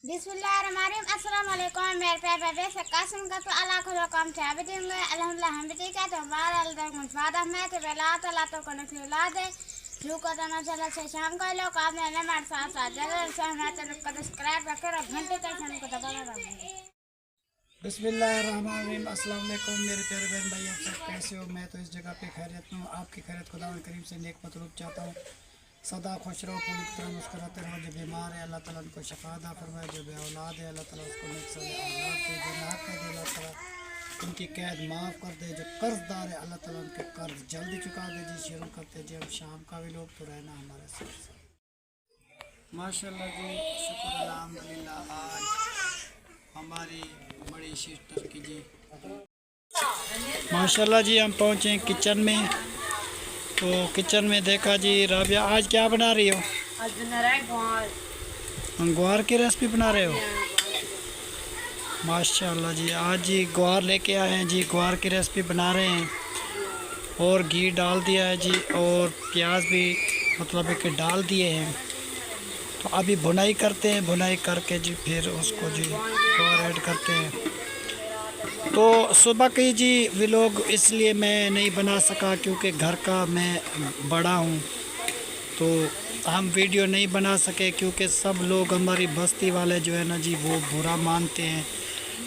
बिस्मिल्लाहिर्रहमानिर्रहीम। अस्सलाम वालेकुम। मेरे प्यारे बेटे कासिम का तो अल्लाह को रकम थे अभी दिन में अल्हम्दुलिल्लाह हम भी ठीक है तो हमारा अल्लाह को फादा में तो बेला तला तो को खिला दे जो को तना चला से शाम को लोग आपने हमारे साथ साथ जरूर से हमारे चैनल को सब्सक्राइब रखें और घंटे तक हम को दबा रखें। बिस्मिल्लाहिर्रहमानिर्रहीम। अस्सलाम वालेकुम मेरे प्यारे बहन भाई, आप सब कैसे हो? मैं तो इस जगह पे खैरियत हूँ। आपकी खैरियत खुदा करीम से नेक मतलूब चाहता हूँ। सदा खुश रहो, पूरी तरह मुस्कुराते रहो। जो बीमार है अल्लाह ताला उनको शफा अता फरमाए, जो बे औलाद है अल्लाह ताला उसको नेक साले औलाद दे, जो नाक है अल्लाह ताला उनकी कैद माफ़ कर दे, जो कर्जदार है अल्लाह ताला उनके कर्ज जल्दी चुका दे। जी शुरू करते जी, अब शाम का भी लोग तो रहना हमारे साथ माशाल्लाह जी, शुक्र अल्हम्दुलिल्लाह। आज हमारी बड़ी सिस्टर की जी माशाल्लाह जी हम पहुँचे किचन में। तो किचन में देखा जी, राबिया आज क्या बना रही हो? आज बना रहा है ग्वार। ग्वार की रेसिपी बना रहे हो? माशाल्लाह जी, आज जी ग्वार लेके आए हैं जी, ग्वार की रेसिपी बना रहे हैं और घी डाल दिया है जी और प्याज भी मतलब है कि डाल दिए हैं। तो अभी भुनाई करते हैं, भुनाई करके जी फिर उसको जी ग्वार ऐड करते हैं। तो सुबह की जी व्लॉग इसलिए मैं नहीं बना सका क्योंकि घर का मैं बड़ा हूँ, तो हम वीडियो नहीं बना सके क्योंकि सब लोग हमारी बस्ती वाले जो है ना जी वो बुरा मानते हैं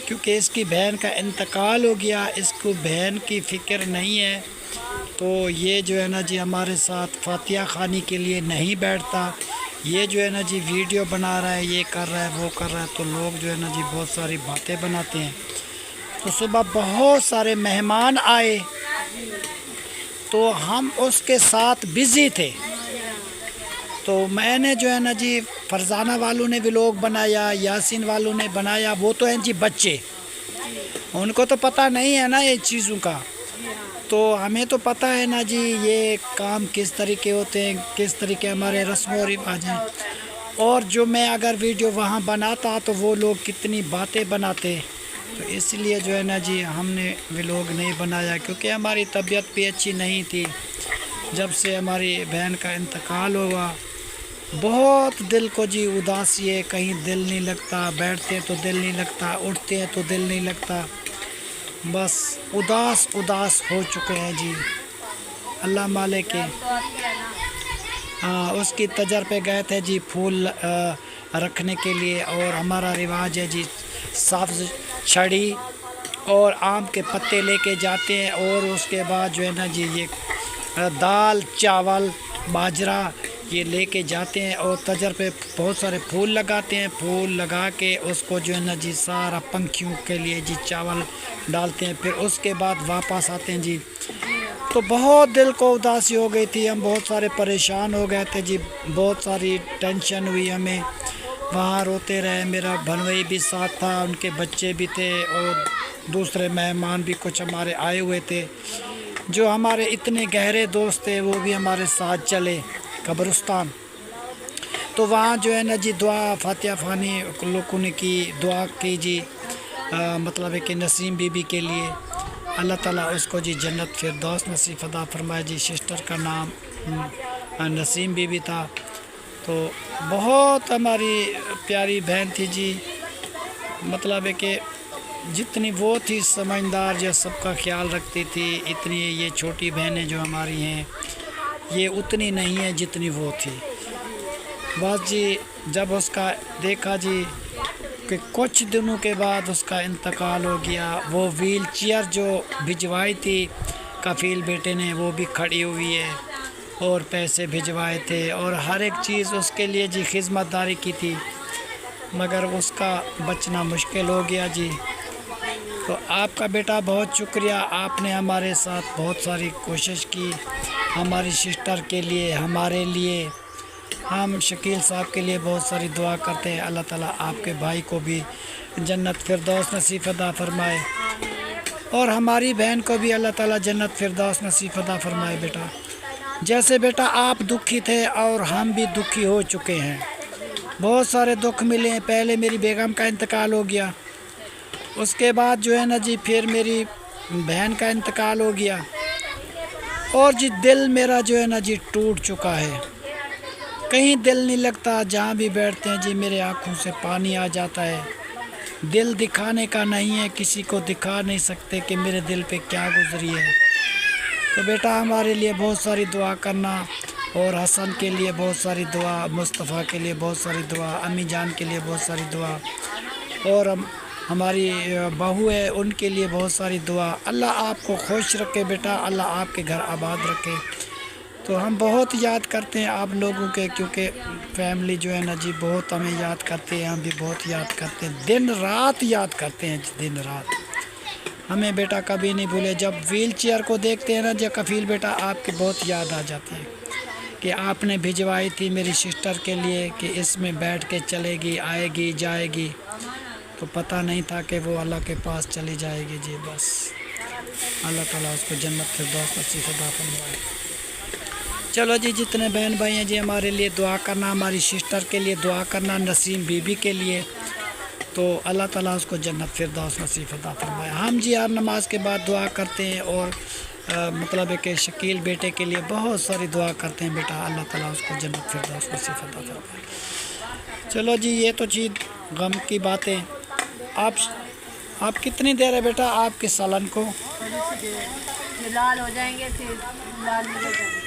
क्योंकि इसकी बहन का इंतकाल हो गया, इसको बहन की फ़िक्र नहीं है। तो ये जो है ना जी हमारे साथ फातिहा खानी के लिए नहीं बैठता, ये जो है ना जी वीडियो बना रहा है, ये कर रहा है, वो कर रहा है, तो लोग जो है ना जी बहुत सारी बातें बनाते हैं। तो सुबह बहुत सारे मेहमान आए तो हम उसके साथ बिज़ी थे। तो मैंने जो है ना जी फरजाना वालों ने व्लॉग बनाया, यासीन वालों ने बनाया, वो तो हैं जी बच्चे, उनको तो पता नहीं है ना ये चीज़ों का। तो हमें तो पता है ना जी ये काम किस तरीके होते हैं, किस तरीके हमारे रस्म और रिवाज हैं। और जो मैं अगर वीडियो वहाँ बनाता तो वो लोग कितनी बातें बनाते, तो इसलिए जो है ना जी हमने व्लॉग नहीं बनाया क्योंकि हमारी तबीयत भी अच्छी नहीं थी। जब से हमारी बहन का इंतकाल हुआ बहुत दिल को जी उदासी है, कहीं दिल नहीं लगता, बैठते तो दिल नहीं लगता, उठते हैं तो दिल नहीं लगता, बस उदास उदास हो चुके हैं जी। अल्लाह मालिक के उसकी तजर पे गए थे जी फूल रखने के लिए, और हमारा रिवाज है जी साफ छड़ी और आम के पत्ते लेके जाते हैं और उसके बाद जो है ना जी ये दाल चावल बाजरा ये लेके जाते हैं और तजर पे बहुत सारे फूल लगाते हैं। फूल लगा के उसको जो है ना जी सारा पंखियों के लिए जी चावल डालते हैं, फिर उसके बाद वापस आते हैं जी। तो बहुत दिल को उदासी हो गई थी, हम बहुत सारे परेशान हो गए थे जी, बहुत सारी टेंशन हुई हमें, वहाँ रोते रहे। मेरा भनवई भी साथ था, उनके बच्चे भी थे और दूसरे मेहमान भी कुछ हमारे आए हुए थे। जो हमारे इतने गहरे दोस्त थे वो भी हमारे साथ चले कब्रिस्तान। तो वहाँ जो है ना जी दुआ फातिहा फ़ानी लोगों ने की, दुआ की जी मतलब है कि नसीम बीबी के लिए अल्लाह ताला उसको जी जन्नत फिरदौस नसीब अता फरमाए जी। सिस्टर का नाम नसीम बीबी था। तो बहुत हमारी प्यारी बहन थी जी, मतलब है कि जितनी वो थी समझदार, जो सबका ख्याल रखती थी, इतनी ये छोटी बहनें जो हमारी हैं ये उतनी नहीं है जितनी वो थी। बस जी जब उसका देखा जी कि कुछ दिनों के बाद उसका इंतकाल हो गया, वो व्हील चेयर जो भिजवाई थी कफ़ील बेटे ने वो भी खड़ी हुई है और पैसे भिजवाए थे और हर एक चीज़ उसके लिए जी खिदमतदारी की थी, मगर उसका बचना मुश्किल हो गया जी। तो आपका बेटा बहुत शुक्रिया, आपने हमारे साथ बहुत सारी कोशिश की हमारी सिस्टर के लिए, हमारे लिए। हम शकील साहब के लिए बहुत सारी दुआ करते हैं, अल्लाह ताला आपके भाई को भी जन्नत फिरदौस नसीब अता फरमाए और हमारी बहन को भी अल्लाह ताला जन्नत फिरदौस नसीब अता फरमाए। बेटा जैसे बेटा आप दुखी थे और हम भी दुखी हो चुके हैं, बहुत सारे दुख मिले हैं। पहले मेरी बेगम का इंतकाल हो गया, उसके बाद जो है ना जी फिर मेरी बहन का इंतकाल हो गया और जी दिल मेरा जो है ना जी टूट चुका है। कहीं दिल नहीं लगता, जहाँ भी बैठते हैं जी मेरे आँखों से पानी आ जाता है। दिल दिखाने का नहीं है, किसी को दिखा नहीं सकते कि मेरे दिल पे क्या गुजरी है। तो बेटा हमारे लिए बहुत सारी दुआ करना, और हसन के लिए बहुत सारी दुआ, मुस्तफ़ा के लिए बहुत सारी दुआ, अम्मी जान के लिए बहुत सारी दुआ, और हमारी बहू है उनके लिए बहुत सारी दुआ। अल्लाह आपको खुश रखे बेटा, अल्लाह आपके घर आबाद रखे। तो हम बहुत याद करते हैं आप लोगों के, क्योंकि फैमिली जो है ना जी बहुत हमें याद करते हैं, हम भी बहुत याद करते हैं, दिन रात याद करते हैं, दिन रात। हमें बेटा कभी नहीं भूले। जब व्हील चेयर को देखते हैं ना जी कफील बेटा, आपकी बहुत याद आ जाती है कि आपने भिजवाई थी मेरी सिस्टर के लिए कि इसमें बैठ के चलेगी, आएगी, जाएगी। तो पता नहीं था कि वो अल्लाह के पास चली जाएगी जी। बस अल्लाह ताला उसको जन्नत फिरदौस नसीब अता फरमाए। चलो जी, जितने बहन भाई हैं जी हमारे लिए दुआ करना, हमारी सिस्टर के लिए दुआ करना, नसीम बीबी के लिए, तो अल्लाह ताला उसको जन्नत फिरदौस नसीब अता फरमाए। हम जी हर नमाज के बाद दुआ करते हैं, और मतलब है कि शकील बेटे के लिए बहुत सारी दुआ करते हैं बेटा, अल्लाह ताला उसको जन्नत फिरदौस नसीब अता फरमाए। चलो जी, ये तो चीज़ गम की बातें। आप कितनी देर है बेटा आपके सालन को? ये लाल हो जाएंगे फिर लाल हो जाएंगे।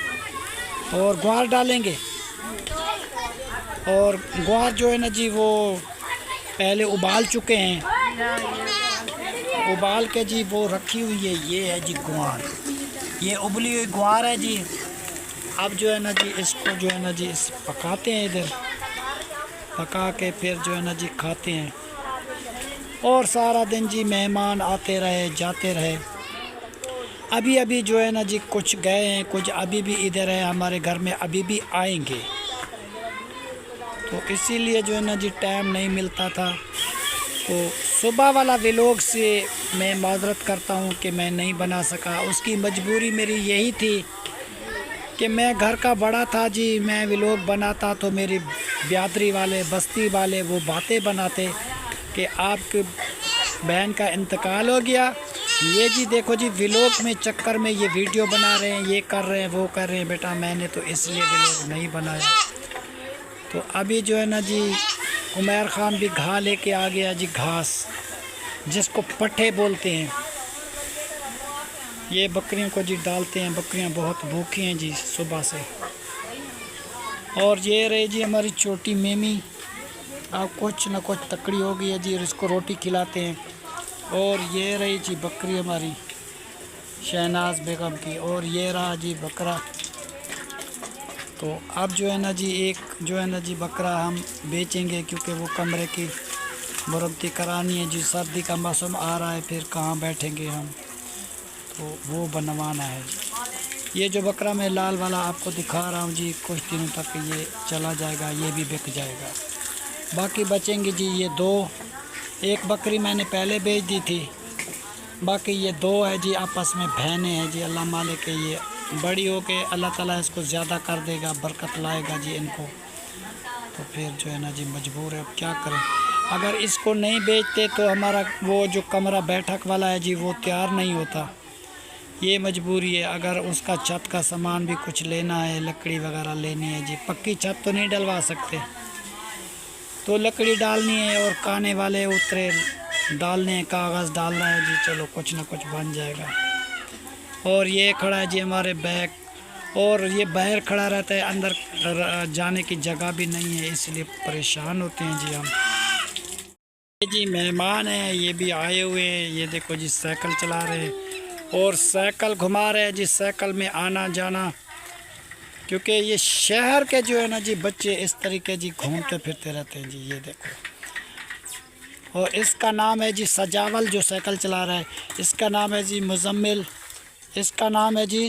और ग्वार डालेंगे, और ग्वार जो है ना जी वो पहले उबाल चुके हैं, उबाल के जी वो रखी हुई है। ये है जी ग्वार, ये उबली हुई ग्वार है जी। अब जो है ना जी इसको जो है ना जी इस पकाते हैं, इधर पका के फिर जो है ना जी खाते हैं। और सारा दिन जी मेहमान आते रहे जाते रहे। अभी अभी जो है ना जी कुछ गए हैं, कुछ अभी भी इधर है हमारे घर में, अभी भी आएंगे। तो इसीलिए जो है ना जी टाइम नहीं मिलता था। तो सुबह वाला व्लॉग से मैं माजरत करता हूँ कि मैं नहीं बना सका। उसकी मजबूरी मेरी यही थी कि मैं घर का बड़ा था जी, मैं व्लॉग बनाता तो मेरी बिरादरी वाले, बस्ती वाले वो बातें बनाते कि आपके बहन का इंतकाल हो गया। ये जी देखो जी व्लॉग में चक्कर में ये वीडियो बना रहे हैं, ये कर रहे हैं, वो कर रहे हैं। बेटा मैंने तो इसलिए व्लॉग नहीं बनाया। तो अभी जो है ना जी उमर ख़ान भी घा लेके आ गया जी, घास जिसको पट्ठे बोलते हैं। ये बकरियों को जी डालते हैं, बकरियां बहुत भूखी हैं जी सुबह से। और ये रही जी हमारी छोटी मेमी, अब कुछ ना कुछ तकड़ी हो गई है जी, और इसको रोटी खिलाते हैं। और ये रही जी बकरी हमारी शहनाज बेगम की, और ये रहा जी बकरा। तो अब जो है ना जी एक जो है ना जी बकरा हम बेचेंगे, क्योंकि वो कमरे की मुरम्मती करानी है जी। सर्दी का मौसम आ रहा है, फिर कहाँ बैठेंगे हम, तो वो बनवाना है। ये जो बकरा मैं लाल वाला आपको दिखा रहा हूँ जी, कुछ दिनों तक ये चला जाएगा, ये भी बिक जाएगा। बाकी बचेंगे जी ये दो। एक बकरी मैंने पहले बेच दी थी, बाकी ये दो है जी आपस में बहनें हैं जी। अल्लाह मालिक के ये बड़ी हो के अल्लाह ताला इसको ज़्यादा कर देगा, बरकत लाएगा जी इनको। तो फिर जो है ना जी मजबूर है, अब क्या करें। अगर इसको नहीं बेचते तो हमारा वो जो कमरा बैठक वाला है जी वो तैयार नहीं होता। ये मजबूरी है। अगर उसका छत का सामान भी कुछ लेना है, लकड़ी वगैरह लेनी है जी, पक्की छत तो नहीं डलवा सकते, तो लकड़ी डालनी है, और खाने वाले उतरे डालने हैं, कागज़ डालना है जी। चलो कुछ ना कुछ बन जाएगा। और ये खड़ा है जी हमारे बैग, और ये बाहर खड़ा रहता है, अंदर जाने की जगह भी नहीं है, इसलिए परेशान होते हैं जी हम। ये जी मेहमान हैं, ये भी आए हुए हैं। ये देखो जी साइकिल चला रहे हैं और साइकिल घुमा रहे हैं जी, साइकिल में आना जाना। क्योंकि ये शहर के जो है ना जी बच्चे इस तरीके जी घूमते फिरते रहते हैं जी। ये देखो, और इसका नाम है जी सजावल जो साइकिल चला रहा है। इसका नाम है जी मुजम्मिल। इसका नाम है जी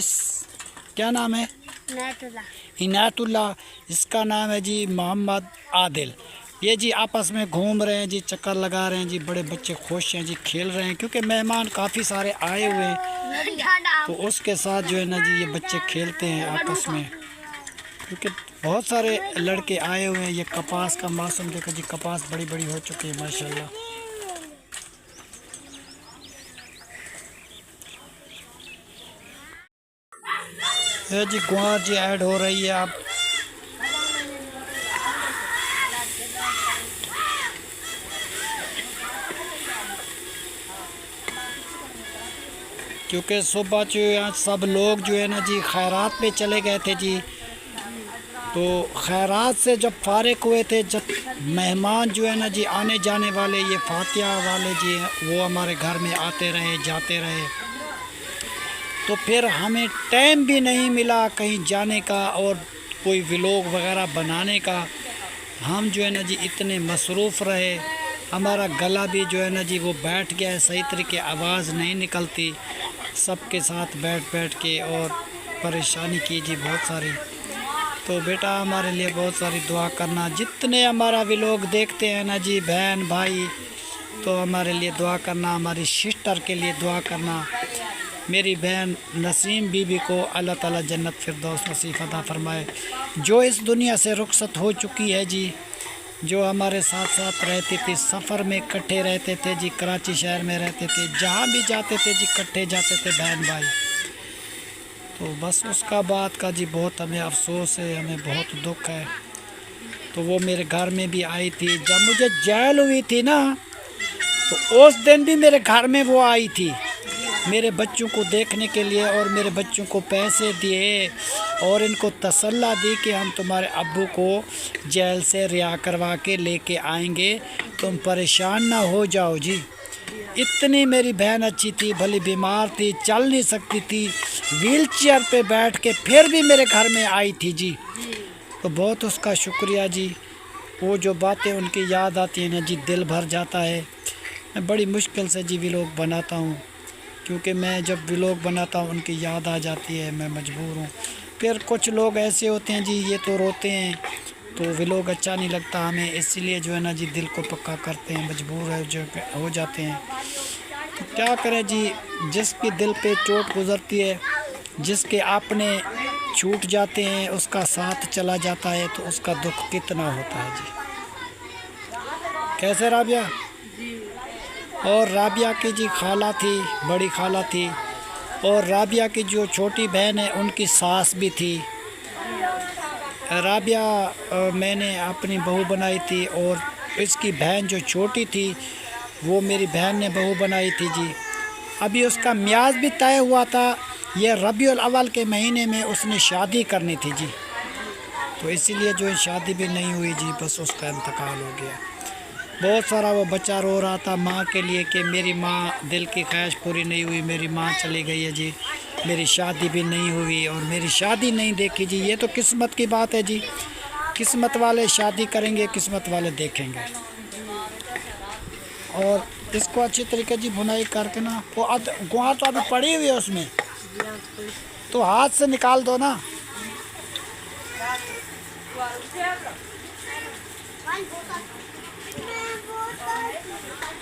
क्या नाम है? इनायतुल्लाह। इसका नाम है जी मोहम्मद आदिल। ये जी आपस में घूम रहे हैं जी, चक्कर लगा रहे हैं जी। बड़े बच्चे खुश हैं जी, खेल रहे हैं, क्योंकि मेहमान काफ़ी सारे आए हुए हैं, तो उसके साथ जो है ना जी ये बच्चे खेलते हैं आपस में, क्योंकि बहुत सारे लड़के आए हुए हैं। ये कपास का मौसम देखो जी, कपास बड़ी बड़ी हो चुकी है माशाल्लाह। ये जी गुआर जी ऐड हो रही है। अब क्योंकि सुबह जो है सब लोग जो है ना जी खैरात पे चले गए थे जी। तो खैरात से जब फारिग हुए थे, जब मेहमान जो है ना जी आने जाने वाले ये फातिहा वाले जी वो हमारे घर में आते रहे जाते रहे, तो फिर हमें टाइम भी नहीं मिला कहीं जाने का और कोई व्लॉग वगैरह बनाने का। हम जो है ना जी इतने मसरूफ़ रहे, हमारा गला भी जो है ना जी वो बैठ गया है, सही तरीके आवाज़ नहीं निकलती, सबके साथ बैठ बैठ के और परेशानी की जी बहुत सारी। तो बेटा हमारे लिए बहुत सारी दुआ करना, जितने हमारा व्लॉग देखते हैं ना जी बहन भाई, तो हमारे लिए दुआ करना, हमारी सिस्टर के लिए दुआ करना, मेरी बहन नसीम बीबी को अल्लाह ताला जन्नत फिरदौस नसीब अता फरमाए, जो इस दुनिया से रुखसत हो चुकी है जी, जो हमारे साथ साथ रहती थी, सफ़र में इकट्ठे रहते थे जी, कराची शहर में रहते थे, जहाँ भी जाते थे जी इकट्ठे जाते थे बहन भाई। तो बस उसका बात का जी बहुत हमें अफसोस है, हमें बहुत दुख है। तो वो मेरे घर में भी आई थी, जब मुझे जेल हुई थी ना, तो उस दिन भी मेरे घर में वो आई थी मेरे बच्चों को देखने के लिए, और मेरे बच्चों को पैसे दिए और इनको तसल्ला दी कि हम तुम्हारे अब्बू को जेल से रिहा करवा के लेके आएंगे, तुम परेशान ना हो जाओ जी। इतनी मेरी बहन अच्छी थी, भली बीमार थी, चल नहीं सकती थी, व्हील चेयर पे बैठ के फिर भी मेरे घर में आई थी जी। तो बहुत उसका शुक्रिया जी। वो जो बातें उनकी याद आती हैं ना जी, दिल भर जाता है। मैं बड़ी मुश्किल से जी व्लॉग बनाता हूँ, क्योंकि मैं जब व्लॉग बनाता हूँ उनकी याद आ जाती है, मैं मजबूर हूँ। फिर कुछ लोग ऐसे होते हैं जी, ये तो रोते हैं, तो व्लॉग अच्छा नहीं लगता हमें, इसीलिए जो है ना जी दिल को पक्का करते हैं, मजबूर है जो हो जाते हैं। तो क्या करें जी, जिसकी दिल पे चोट गुज़रती है, जिसके अपने छूट जाते हैं, उसका साथ चला जाता है, तो उसका दुख कितना होता है जी। कैसे राबिया? और राबिया की जी खाला थी, बड़ी खाला थी, और राबिया की जो छोटी बहन है उनकी सास भी थी। राबिया मैंने अपनी बहू बनाई थी, और इसकी बहन जो छोटी थी वो मेरी बहन ने बहू बनाई थी जी। अभी उसका म्याज भी तय हुआ था, ये रबीउल अव्वल के महीने में उसने शादी करनी थी जी, तो इसीलिए जो है शादी भी नहीं हुई जी, बस उसका इंतकाल हो गया। बहुत सारा वो बच्चा रो रहा था माँ के लिए कि मेरी माँ, दिल की ख्वाहिश पूरी नहीं हुई, मेरी माँ चली गई है जी, मेरी शादी भी नहीं हुई और मेरी शादी नहीं देखी जी। ये तो किस्मत की बात है जी, किस्मत वाले शादी करेंगे, किस्मत वाले देखेंगे। और इसको अच्छी तरीके जी बुनाई करके ना, वो गुहार तो अभी पड़ी हुई है उसमें, तो हाथ से निकाल दो ना।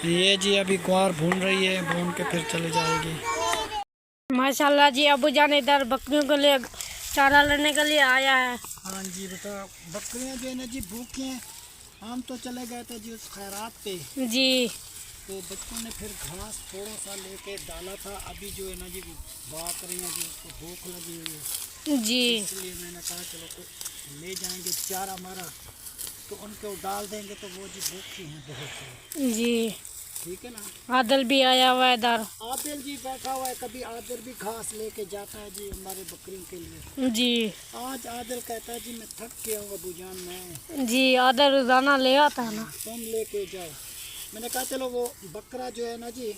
ये जी अभी गुहार भून रही है, भून के फिर चले जाएगी। माशाल्लाह जी, अबू जान इधर बकरियों के लिए चारा लेने के लिए आया है। हाँ जी बेटा, बकरियां जो है ना जी भूखी हैं, हम तो चले गए थे जी उस खैरात पे जी, तो बच्चों ने फिर घास थोड़ा सा लेके डाला था, अभी जो है ना जी बात रही हैं जी, उसको भूख लगी हुई है जी, इसलिए मैंने कहा चलो कुछ ले जाएंगे चारा हमारा, तो उनको डाल देंगे, तो वो जी भूखी हैं बहुत जी। ठीक है ना। आदिल भी आया हुआ है इधर। आदिल जी बैठा हुआ है, कभी आदिल भी घास लेके जाता है जी हमारे बकरियों के लिए जी। आज आदिल कहता है जी मैं थक गया हूँ अबू जान, मैं जी, आदिल रोजाना ले आता है ना। तुम लेके जाओ। मैंने कहा चलो वो बकरा जो है ना जी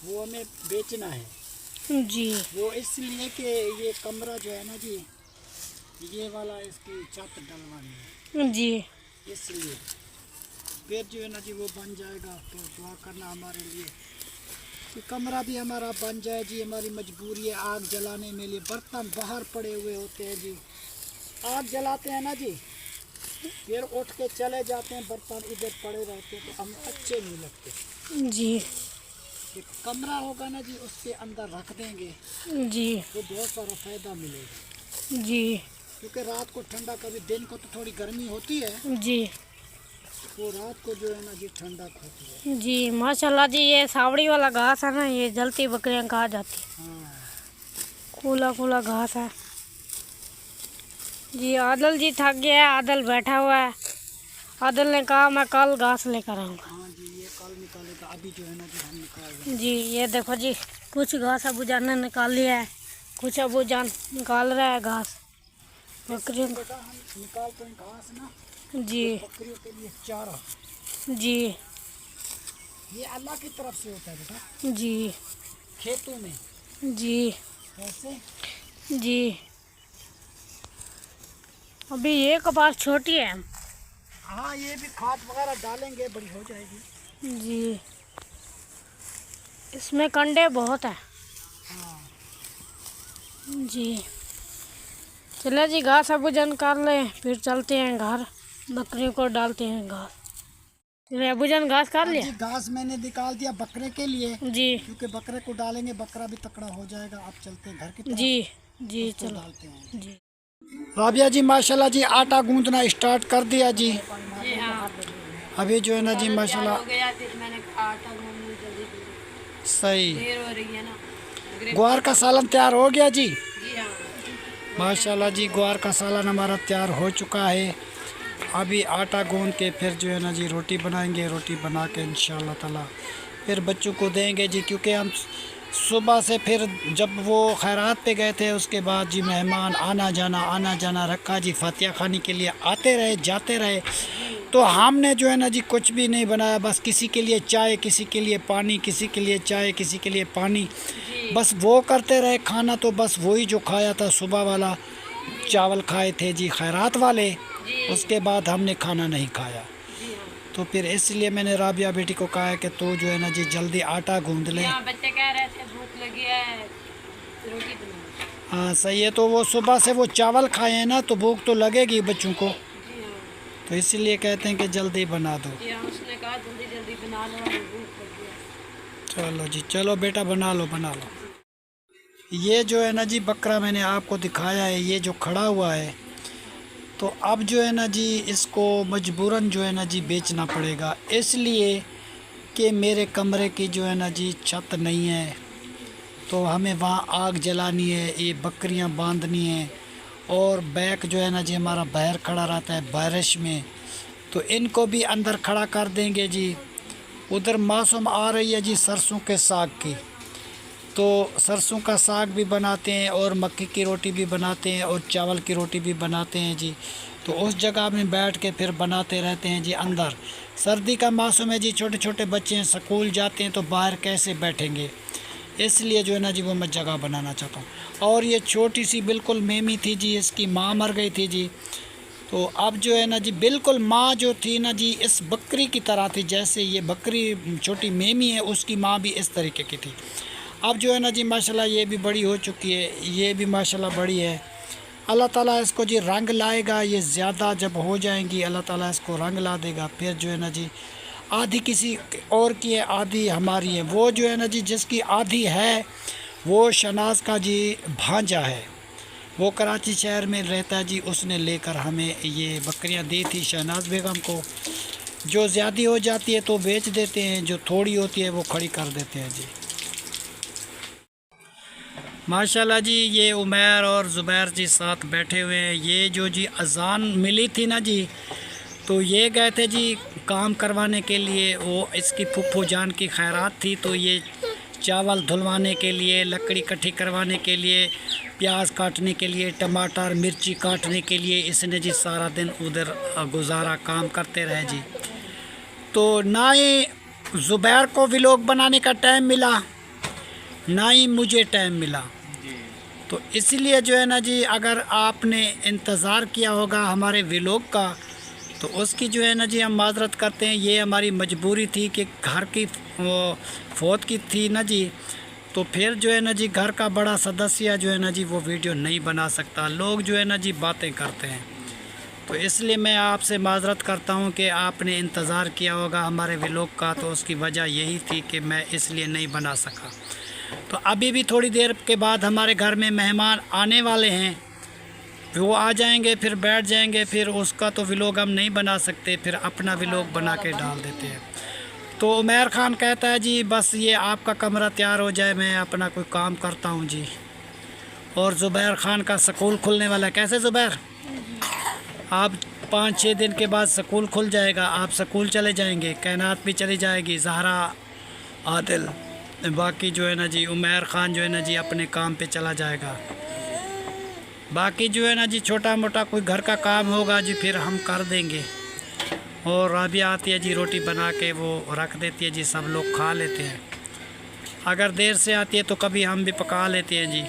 वो हमें बेचना है जी, वो इसलिए कि ये कमरा जो है ना जी ये वाला इसकी छत डलवानी है, जी, इसलिए फिर जो है ना जी वो बन जाएगा। फिर दुआ करना हमारे लिए कि कमरा भी हमारा बन जाए जी, हमारी मजबूरी है आग जलाने में लिए, बर्तन बाहर पड़े हुए होते हैं जी, आग जलाते हैं ना जी, फिर उठ के चले जाते हैं, बर्तन इधर पड़े रहते हैं तो हमें अच्छे नहीं लगते जी, एक कमरा होगा ना जी उसके अंदर रख देंगे जी, तो बहुत सारा फ़ायदा मिलेगा, जी, क्योंकि रात को ठंडा, कभी दिन को तो थोड़ी गर्मी होती है, जी, वो रात को जो है ना जी ठंडा होती है। जी। माशाल्लाह जी, ये सावड़ी वाला घास है ना, ये जलती बकरियां खा जाती। हाँ कूला कूला घास है जी। आदिल जी थक गया है, आदिल बैठा हुआ है। आदिल ने कहा मैं कल घास लेकर आऊँगा। हाँ जी, ये कल निकालेगा, अभी जो है ना जी हम निकाल रहे हैं। जी, ये देखो जी कुछ घास अबू जान ने निकाल लिया है, कुछ अबू जान निकाल रहा है घास बकरियों को। बेटा हम निकालते हैं घास ना जी बकरियों के लिए चारा, जी ये अल्लाह की तरफ से होता है बेटा, जी खेतों में जी ऐसे। जी। अभी ये कपास छोटी है। हाँ ये भी खाद वगैरह डालेंगे, बड़ी हो जाएगी। जी इसमें कंडे बहुत है। हाँ जी चले जी, घास अबू जान कर ले, फिर चलते हैं घर, बकरियों को डालते हैं घास। फिर अबू जान घास कर लिया जी, घास मैंने निकाल दिया बकरे के लिए, जी क्योंकि बकरे को डालेंगे, बकरा भी तकड़ा हो जाएगा। अब चलते हैं घर की तरफ, जी जी उसको चलो डालते हैं। जी। राबिया जी माशाल्लाह जी आटा गूंदना स्टार्ट कर दिया जी। जी हाँ, अभी जो है ना जी माशाल्लाह हो गया। फिर मैंने आटा गूंद जल्दी, सही। देर हो रही है ना। ग्वार का सालन तैयार हो गया जी। जी हाँ, माशाल्लाह जी ग्वार का सालन हमारा तैयार हो चुका है। अभी आटा गूंद के फिर जो है ना जी रोटी बनाएंगे, रोटी बना के इंशाल्लाह ताला फिर बच्चों को देंगे जी। क्योंकि हम सुबह से फिर जब वो खैरात पे गए थे उसके बाद जी मेहमान आना जाना रखा जी, फातिहा खानी के लिए आते रहे जाते रहे। तो हमने जो है ना जी कुछ भी नहीं बनाया, बस किसी के लिए चाय, किसी के लिए पानी, किसी के लिए चाय, किसी के लिए पानी, बस वो करते रहे खाना। तो बस वही जो खाया था सुबह वाला चावल खाए थे जी खैरात वाले, उसके बाद हमने खाना नहीं खाया। तो फिर इसलिए मैंने राबिया बेटी को कहा है कि तू जो है ना जी जल्दी आटा गूंद ले। बच्चे कह रहे थे भूख लगी है, रोटी बना। हाँ सही है, तो वो सुबह से वो चावल खाए हैं ना, तो भूख तो लगेगी बच्चों को, जी हाँ, तो इसलिए कहते हैं कि जल्दी बना दो। जी हाँ, उसने कहा जल्दी जल्दी बना लो, हमें भूख लगी है। चलो जी, चलो बेटा बना लो बना लो। ये जो है ना जी बकरा मैंने आपको दिखाया है, ये जो खड़ा हुआ है, तो अब जो है ना जी इसको मजबूरन जो है ना जी बेचना पड़ेगा, इसलिए कि मेरे कमरे की जो है ना जी छत नहीं है, तो हमें वहाँ आग जलानी है, ये बकरियाँ बांधनी है, और बैक जो है ना जी हमारा बाहर खड़ा रहता है बारिश में, तो इनको भी अंदर खड़ा कर देंगे जी। उधर मौसम आ रही है जी सरसों के साग की, तो सरसों का साग भी बनाते हैं और मक्की की रोटी भी बनाते हैं और चावल की रोटी भी बनाते हैं जी। तो उस जगह में बैठ के फिर बनाते रहते हैं जी अंदर। सर्दी का मौसम है जी, छोटे छोटे बच्चे हैं, स्कूल जाते हैं, तो बाहर कैसे बैठेंगे, इसलिए जो है ना जी वो मैं जगह बनाना चाहता हूँ। और ये छोटी सी बिल्कुल मेमी थी जी, इसकी माँ मर गई थी जी, तो अब जो है ना जी बिल्कुल माँ जो थी ना जी इस बकरी की तरह थी, जैसे ये बकरी छोटी मेमी है उसकी माँ भी इस तरीके की थी। अब जो है ना जी माशाल्लाह ये भी बड़ी हो चुकी है, ये भी माशाल्लाह बड़ी है। अल्लाह ताला इसको जी रंग लाएगा, ये ज़्यादा जब हो जाएंगी अल्लाह ताला इसको रंग ला देगा। फिर जो है ना जी आधी किसी और की है, आधी हमारी है। वो जो है ना जी जिसकी आधी है वो शनाज का जी भांजा है, वो कराची शहर में रहता है जी, उसने लेकर हमें ये बकरियां दी थी शहनाज बेगम को। जो ज़्यादा हो जाती है तो बेच देते हैं, जो थोड़ी होती है वो खड़ी कर देते हैं जी। माशाल्लाह जी ये उमैर और ज़ुबैर जी साथ बैठे हुए हैं। ये जो जी अज़ान मिली थी ना जी, तो ये गए थे जी काम करवाने के लिए, वो इसकी फुफ्फू जान की खैरात थी, तो ये चावल धुलवाने के लिए, लकड़ी इकट्ठी करवाने के लिए, प्याज काटने के लिए, टमाटर मिर्ची काटने के लिए, इसने जी सारा दिन उधर गुजारा, काम करते रहे जी। तो ना ही ज़ुबैर को व्लॉग बनाने का टाइम मिला, ना ही मुझे टाइम मिला, तो इसलिए जो है ना जी अगर आपने इंतज़ार किया होगा हमारे व्लॉग का, तो उसकी जो है ना जी हम माजरत करते हैं। ये हमारी मजबूरी थी कि घर की फौत की थी ना जी, तो फिर जो है ना जी घर का बड़ा सदस्य जो है ना जी वो वीडियो नहीं बना सकता, लोग जो है ना जी बातें करते हैं, तो इसलिए मैं आपसे माजरत करता हूं कि आपने इंतज़ार किया होगा हमारे व्लॉग का, तो उसकी वजह यही थी कि मैं इसलिए नहीं बना सका। तो अभी भी थोड़ी देर के बाद हमारे घर में मेहमान आने वाले हैं, वो आ जाएंगे, फिर बैठ जाएंगे, फिर उसका तो व्लॉग हम नहीं बना सकते, फिर अपना व्लॉग बना के डाल देते हैं। तो उमैर ख़ान कहता है जी बस ये आपका कमरा तैयार हो जाए, मैं अपना कोई काम करता हूँ जी। और ज़ुबैर ख़ान का स्कूल खुलने वाला है। कैसे ज़ुबैर, आप 5-6 दिन के बाद स्कूल खुल जाएगा, आप स्कूल चले जाएंगे, कैनात भी चली जाएगी, ज़हरा, आदिल, बाकी जो है ना जी उमर ख़ान जो है ना जी अपने काम पे चला जाएगा। बाकी जो है ना जी छोटा मोटा कोई घर का काम होगा जी फिर हम कर देंगे। और राबिया आती है जी रोटी बना के वो रख देती है जी, सब लोग खा लेते हैं। अगर देर से आती है तो कभी हम भी पका लेते हैं जी,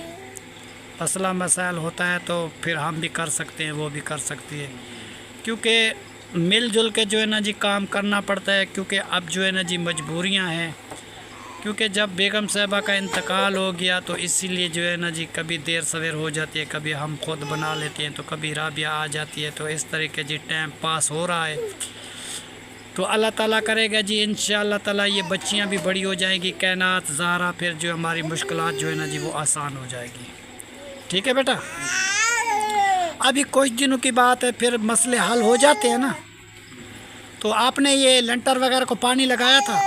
मसला मसाइल होता है तो फिर हम भी कर सकते हैं, वो भी कर सकती है, क्योंकि मिलजुल के जो है ना जी काम करना पड़ता है। क्योंकि अब जो है ना जी मजबूरियां हैं, क्योंकि जब बेगम साहबा का इंतकाल हो गया तो इसीलिए जो है ना जी कभी देर सवेर हो जाती है, कभी हम खुद बना लेते हैं, तो कभी राबिया आ जाती है, तो इस तरीके जी टाइम पास हो रहा है। तो अल्लाह ताला करेगा जी इंशाअल्लाह ताला ये बच्चियां भी बड़ी हो जाएगी, कायनात ज़हरा, फिर जो हमारी मुश्किलात जो है ना जी वो आसान हो जाएगी। ठीक है बेटा, अभी कुछ दिनों की बात है, फिर मसले हल हो जाते हैं ना। तो आपने ये लेंटर वगैरह को पानी लगाया था?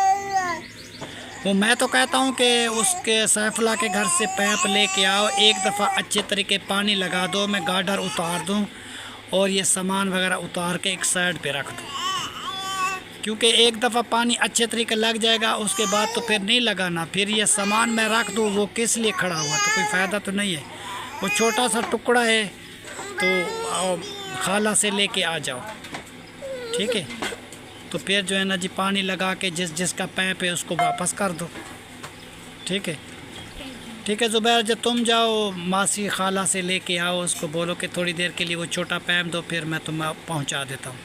वो मैं तो कहता हूँ कि उसके सैफला के घर से पैप लेके आओ, एक दफ़ा अच्छे तरीके पानी लगा दो, मैं गार्डर उतार दूँ और ये सामान वगैरह उतार के एक साइड पे रख दूँ, क्योंकि एक दफ़ा पानी अच्छे तरीके लग जाएगा उसके बाद तो फिर नहीं लगाना। फिर ये सामान मैं रख दूँ वो किस लिए खड़ा हुआ, तो कोई फ़ायदा तो नहीं है। वो छोटा सा टुकड़ा है तो खाला से लेके आ जाओ, ठीक है। तो फिर जो है ना जी पानी लगा के जिसका पैप है उसको वापस कर दो, ठीक है। ठीक है ज़ुबैर, जब तुम जाओ मासी खाला से लेके आओ, उसको बोलो कि थोड़ी देर के लिए वो छोटा पैप दो, फिर मैं तुम्हें पहुंचा देता हूँ,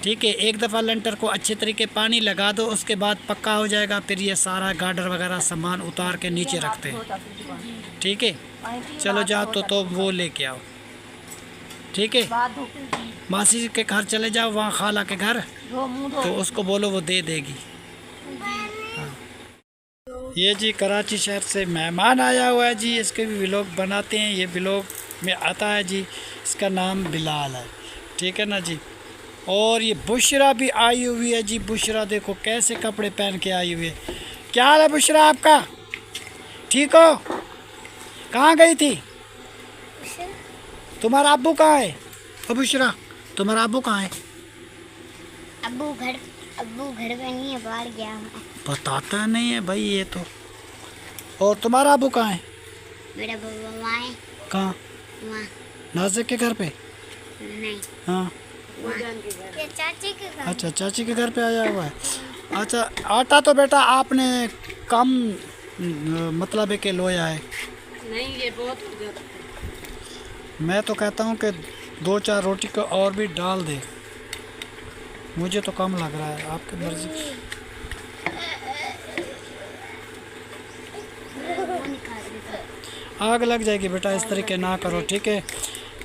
ठीक है। एक दफ़ा लेंटर को अच्छे तरीके पानी लगा दो, उसके बाद पक्का हो जाएगा, फिर ये सारा गार्डर वगैरह सामान उतार के नीचे रखते हैं, ठीक है। चलो जाओ तो वो लेके आओ, ठीक है। मासी के घर चले जाओ, वहाँ खाला के घर, तो उसको बोलो वो दे देगी। हाँ। ये जी कराची शहर से मेहमान आया हुआ है जी, इसके भी व्लॉग बनाते हैं, ये व्लॉग में आता है जी, इसका नाम बिलाल है, ठीक है ना जी। और ये बुशरा भी आई हुई है जी, बुशरा देखो कैसे कपड़े पहन के आई हुई है। क्या हाल है बुशरा आपका, ठीक हो? कहाँ गई थी? तुम्हारा अब्बू कहाँ है? ओ बुशरा, तुम्हारा अब्बू कहाँ है? अब्बू घर पे नहीं है, बाहर गया है। बताता नहीं है भाई ये तो। और तुम्हारा अब्बू कहाँ है? मेरा बाबा वहाँ है। कहाँ? वहाँ नाज़िक के घर पे? नहीं, हाँ, ये चाची के घर। अच्छा चाची के घर पे आया हुआ है। अच्छा आटा तो बेटा आपने कम मतलब है कि लोया है? नहीं, ये बहुत हो जाता है। मैं तो कहता हूँ कि 2-4 रोटी को और भी डाल दे, मुझे तो कम लग रहा है, आपकी मर्जी। आग लग जाएगी बेटा, इस तरीके ना करो, ठीक है।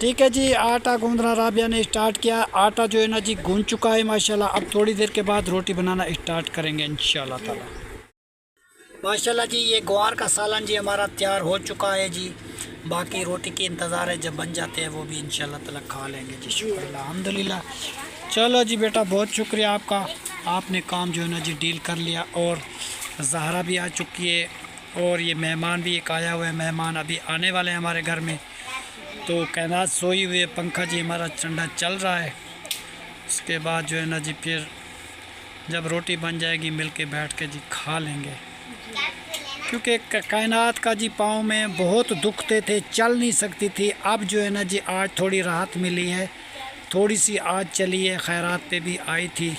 ठीक है जी, आटा गूंदना राबिया ने स्टार्ट किया, आटा जो है ना जी गूंद चुका है माशाल्लाह। अब थोड़ी देर के बाद रोटी बनाना स्टार्ट करेंगे इंशाल्लाह ताला। माशाल्लाह जी ये ग्वार का सालन जी हमारा तैयार हो चुका है जी, बाकी रोटी की इंतज़ार है, जब बन जाते हैं वो भी इंशाल्लाह ताला खा लेंगे जी। शुक्र अल्हम्दुलिल्लाह। चलो जी बेटा बहुत शुक्रिया आपका, आपने काम जो है ना जी डील कर लिया। और ज़हरा भी आ चुकी है और ये मेहमान भी एक आया हुआ है, मेहमान अभी आने वाले हैं हमारे घर में। तो कायनात सोई हुई है, पंखा जी हमारा ठंडा चल रहा है। उसके बाद जो है ना जी फिर जब रोटी बन जाएगी मिल के बैठ के जी खा लेंगे, क्योंकि कायनात का जी पाँव में बहुत दुखते थे, चल नहीं सकती थी। अब जो है ना जी आज थोड़ी राहत मिली है, थोड़ी सी आज चली है, खैरात पे भी आई थी,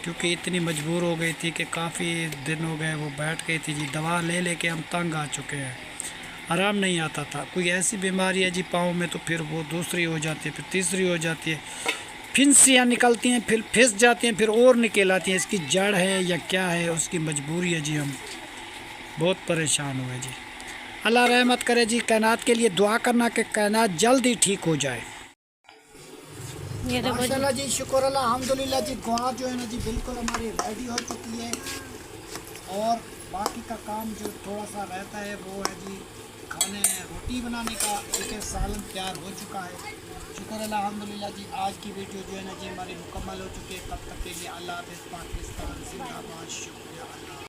क्योंकि इतनी मजबूर हो गई थी कि काफ़ी दिन हो गए वो बैठ गई थी जी। दवा ले लेके हम तंग आ चुके हैं, आराम नहीं आता था। कोई ऐसी बीमारी है जी पाँव में, तो फिर वो दूसरी हो जाती है, फिर तीसरी हो जाती है, फिंसियाँ निकलती हैं, फिर फिस जाती हैं, फिर और निकल आती हैं। इसकी जड़ है या क्या है, उसकी मजबूरी है जी। हम बहुत परेशान हुए जी। अल्लाह रहमत करे जी। कायनात के लिए दुआ करना कि कायनात जल्द ही ठीक हो जाए। ये देखो माशाल्लाह जी, शुक्र अल्हम्दुलिल्लाह जी। ग्वार जो है ना जी बिल्कुल हमारी रेडी हो चुकी है, और बाकी का काम जो थोड़ा सा रहता है वो है जी खाने रोटी बनाने का, क्योंकि सालन तैयार हो चुका है। शुक्र अल्हम्दुलिल्लाह जी। आज की वीडियो जो है ना जी हमारी मुकम्मल हो चुकी है। तब तक के लिए अल्लाह हाफ़िज़। पाकिस्तान जिंदाबाद। शुक्रिया।